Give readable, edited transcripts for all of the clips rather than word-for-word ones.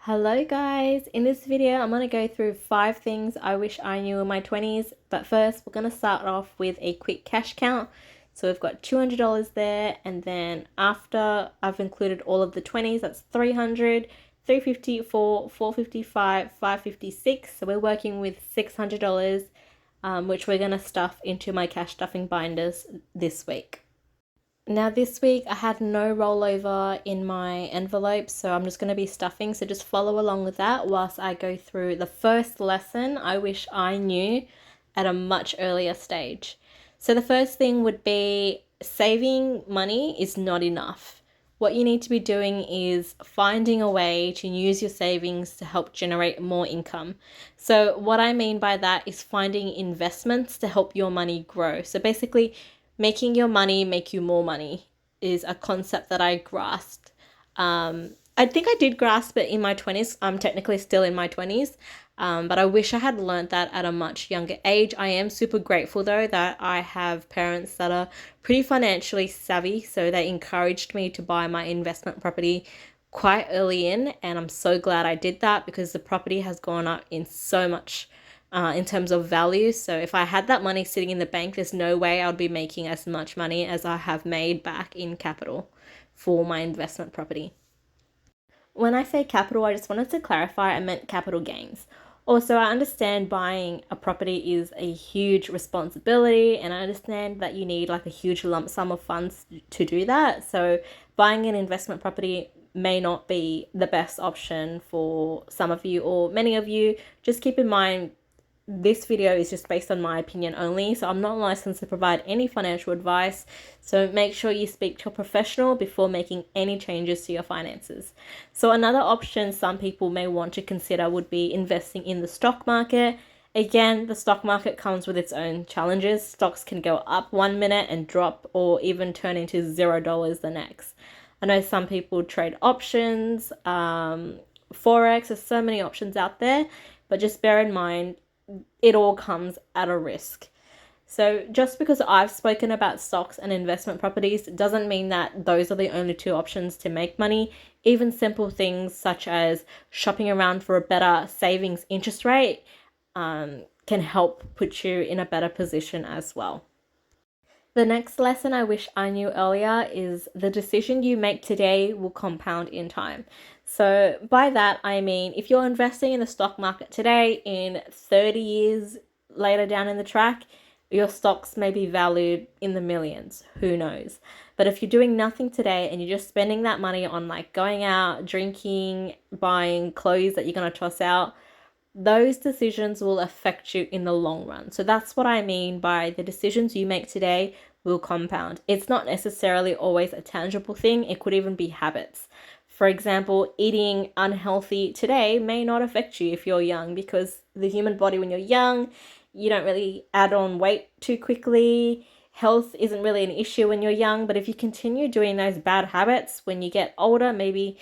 Hello guys, in this video I'm going to go through 5 things I wish I knew in my 20s, but first we're going to start off with a quick cash count. So we've got $200 there, and then after I've included all of the 20s, that's 300, 354, 455, 556. So we're working with $600, which we're going to stuff into my cash stuffing binders this week. Now this week I had no rollover in my envelope, so I'm just going to be stuffing, so just follow along with that whilst I go through the first lesson I wish I knew at a much earlier stage. So the first thing would be saving money is not enough. What you need to be doing is finding a way to use your savings to help generate more income. So what I mean by that is finding investments to help your money grow. So basically, making your money make you more money is a concept that I grasped. I think I did grasp it in my 20s. I'm technically still in my 20s, but I wish I had learned that at a much younger age. I am super grateful though that I have parents that are pretty financially savvy, so they encouraged me to buy my investment property quite early in, and I'm so glad I did that because the property has gone up in so much in terms of value. So if I had that money sitting in the bank, there's no way I would be making as much money as I have made back in capital for my investment property. When I say capital, I just wanted to clarify I meant capital gains. Also, I understand buying a property is a huge responsibility, and I understand that you need like a huge lump sum of funds to do that. So buying an investment property may not be the best option for some of you or many of you. Just keep in mind this video is just based on my opinion only, so I'm not licensed to provide any financial advice, so make sure you speak to a professional before making any changes to your finances. So another option some people may want to consider would be investing in the stock market. Again, the stock market comes with its own challenges. Stocks can go up one minute and drop, or even turn into $0 the next. I know some people trade options, Forex, there's so many options out there, but just bear in mind it all comes at a risk. So just because I've spoken about stocks and investment properties doesn't mean that those are the only two options to make money. Even simple things such as shopping around for a better savings interest rate can help put you in a better position as well. The next lesson I wish I knew earlier is the decision you make today will compound in time. So by that, I mean, if you're investing in the stock market today, in 30 years later down in the track, your stocks may be valued in the millions. Who knows? But if you're doing nothing today and you're just spending that money on like going out, drinking, buying clothes that you're going to toss out, those decisions will affect you in the long run. So that's what I mean by the decisions you make today will compound. It's not necessarily always a tangible thing. It could even be habits. For example, eating unhealthy today may not affect you if you're young, because the human body, when you're young, you don't really add on weight too quickly. Health isn't really an issue when you're young, but if you continue doing those bad habits when you get older, maybe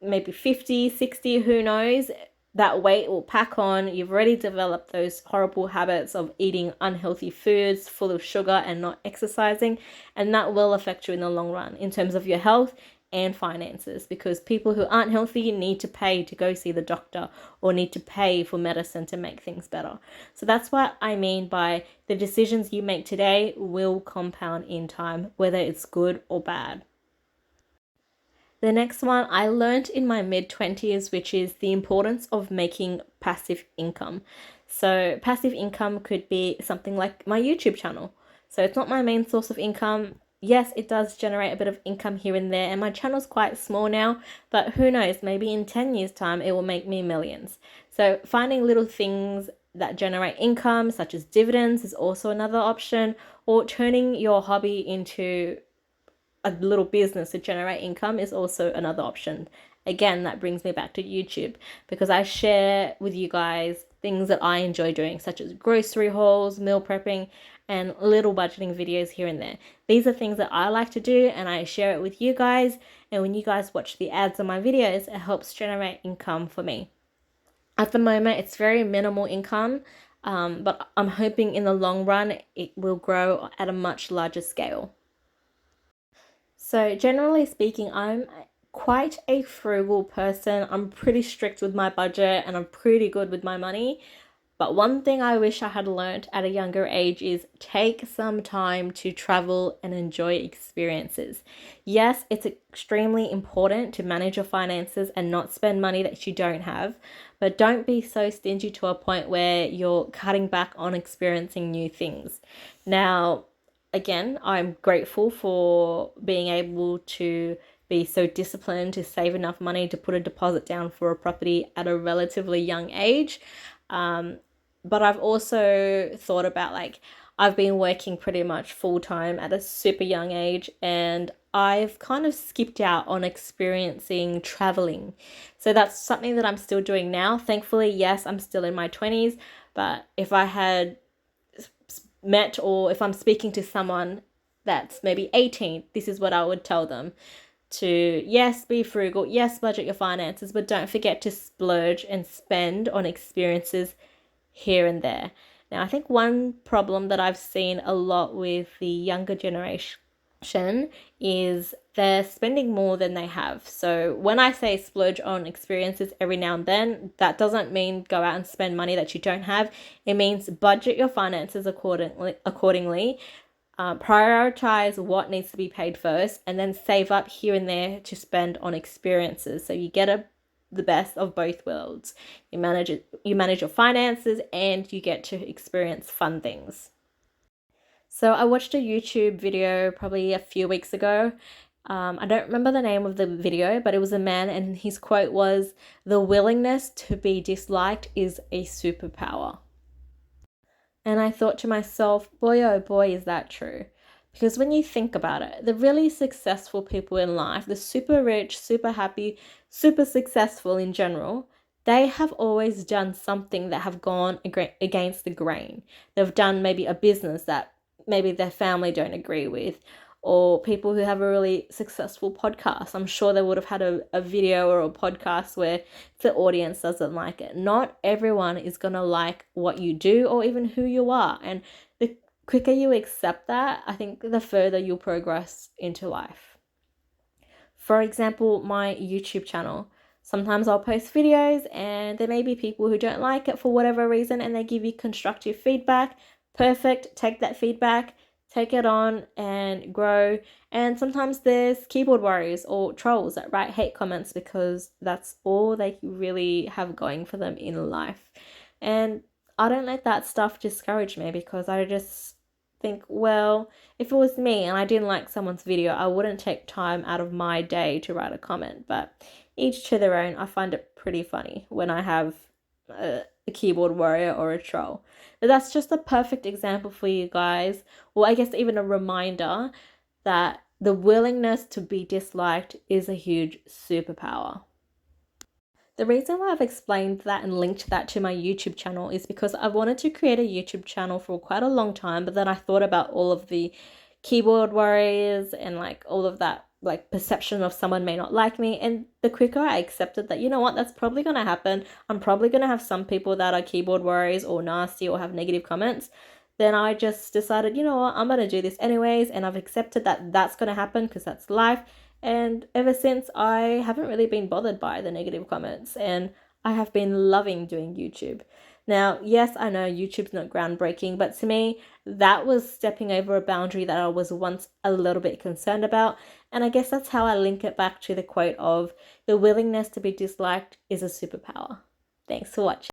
50, 60, who knows, that weight will pack on. You've already developed those horrible habits of eating unhealthy foods full of sugar and not exercising, and that will affect you in the long run in terms of your health and finances, because people who aren't healthy need to pay to go see the doctor or need to pay for medicine to make things better. So that's what I mean by the decisions you make today will compound in time, whether it's good or bad. The next one I learned in my mid-20s, which is the importance of making passive income. So passive income could be something like my YouTube channel. So it's not my main source of income. Yes, it does generate a bit of income here and there, and my channel's quite small now, but who knows, maybe in 10 years' time it will make me millions. So finding little things that generate income, such as dividends, is also another option, or turning your hobby into a little business to generate income is also another option. Again, that brings me back to YouTube, because I share with you guys things that I enjoy doing, such as grocery hauls, meal prepping, and little budgeting videos here and there. These are things that I like to do, and I share it with you guys. And when you guys watch the ads on my videos, it helps generate income for me. At the moment, it's very minimal income, but I'm hoping in the long run it will grow at a much larger scale. So generally speaking, I'm quite a frugal person. I'm pretty strict with my budget and I'm pretty good with my money. But one thing I wish I had learned at a younger age is take some time to travel and enjoy experiences. Yes, it's extremely important to manage your finances and not spend money that you don't have, but don't be so stingy to a point where you're cutting back on experiencing new things. Now, again, I'm grateful for being able to be so disciplined to save enough money to put a deposit down for a property at a relatively young age. But I've also thought about like I've been working pretty much full time at a super young age and I've kind of skipped out on experiencing traveling. So that's something that I'm still doing now. Thankfully, yes, I'm still in my 20s, but if I had met or if I'm speaking to someone that's maybe 18, this is what I would tell them to, yes, be frugal, yes, budget your finances, but don't forget to splurge and spend on experiences here and there. Now, I think one problem that I've seen a lot with the younger generation is they're spending more than they have. So when I say splurge on experiences every now and then, that doesn't mean go out and spend money that you don't have. It means budget your finances accordingly. Prioritize what needs to be paid first and then save up here and there to spend on experiences. So you get the best of both worlds. You manage your finances and you get to experience fun things. So I watched a YouTube video probably a few weeks ago. I don't remember the name of the video, but it was a man and his quote was, "The willingness to be disliked is a superpower." And I thought to myself, boy, oh boy, is that true. Because when you think about it, the really successful people in life, the super rich, super happy, super successful in general, they have always done something that have gone against the grain. They've done maybe a business that maybe their family don't agree with, or people who have a really successful podcast. I'm sure they would have had a video or a podcast where the audience doesn't like it. Not everyone is going to like what you do or even who you are. And the quicker you accept that, I think the further you'll progress into life. For example, my YouTube channel. Sometimes I'll post videos and there may be people who don't like it for whatever reason and they give you constructive feedback. Perfect. Take that feedback, take it on and grow. And sometimes there's keyboard warriors or trolls that write hate comments because that's all they really have going for them in life. And I don't let that stuff discourage me because I just think, well, if it was me and I didn't like someone's video, I wouldn't take time out of my day to write a comment. But each to their own. I find it pretty funny when I have a keyboard warrior or a troll. But that's just a perfect example for you guys. Well, I guess even a reminder that the willingness to be disliked is a huge superpower. The reason why I've explained that and linked that to my YouTube channel is because I've wanted to create a YouTube channel for quite a long time, but then I thought about all of the keyboard warriors and like all of that like perception of someone may not like me, and the quicker I accepted that, you know what, that's probably going to happen, I'm probably going to have some people that are keyboard warriors or nasty or have negative comments, then I just decided, you know what, I'm going to do this anyways, and I've accepted that that's going to happen because that's life. And ever since, I haven't really been bothered by the negative comments and I have been loving doing YouTube. Now, yes, I know YouTube's not groundbreaking, but to me, that was stepping over a boundary that I was once a little bit concerned about. And I guess that's how I link it back to the quote of, "The willingness to be disliked is a superpower." Thanks for watching.